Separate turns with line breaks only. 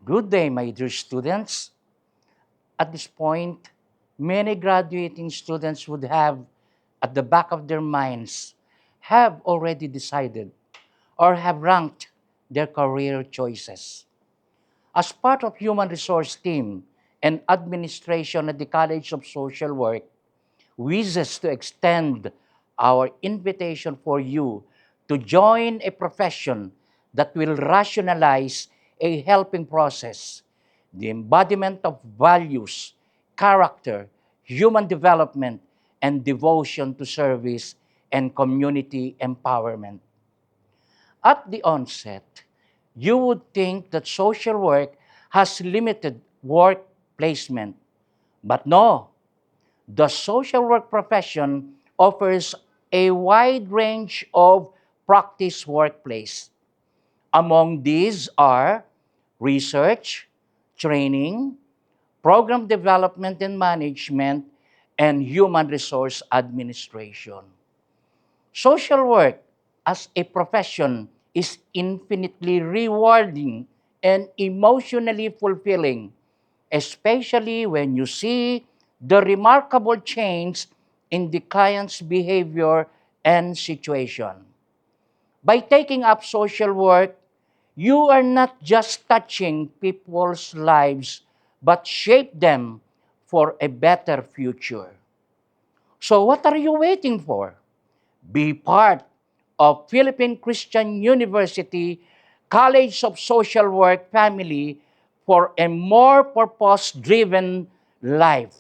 Good day, my dear students. At this point, many graduating students would have, at the back of their minds, have already decided or have ranked their career choices. As part of human resource team and administration at the College of Social Work, wishes to extend our invitation for you to join a profession that will rationalize a helping process, the embodiment of values, character, human development, and devotion to service and community empowerment. At the onset, you would think that social work has limited work placement. But no, the social work profession offers a wide range of practice workplace. Among these are research, training, program development and management, and human resource administration. Social work as a profession is infinitely rewarding and emotionally fulfilling, especially when you see the remarkable change in the client's behavior and situation. By taking up social work, you are not just touching people's lives, but shape them for a better future. So what are you waiting for? Be part of Philippine Christian University College of Social Work family for a more purpose-driven life.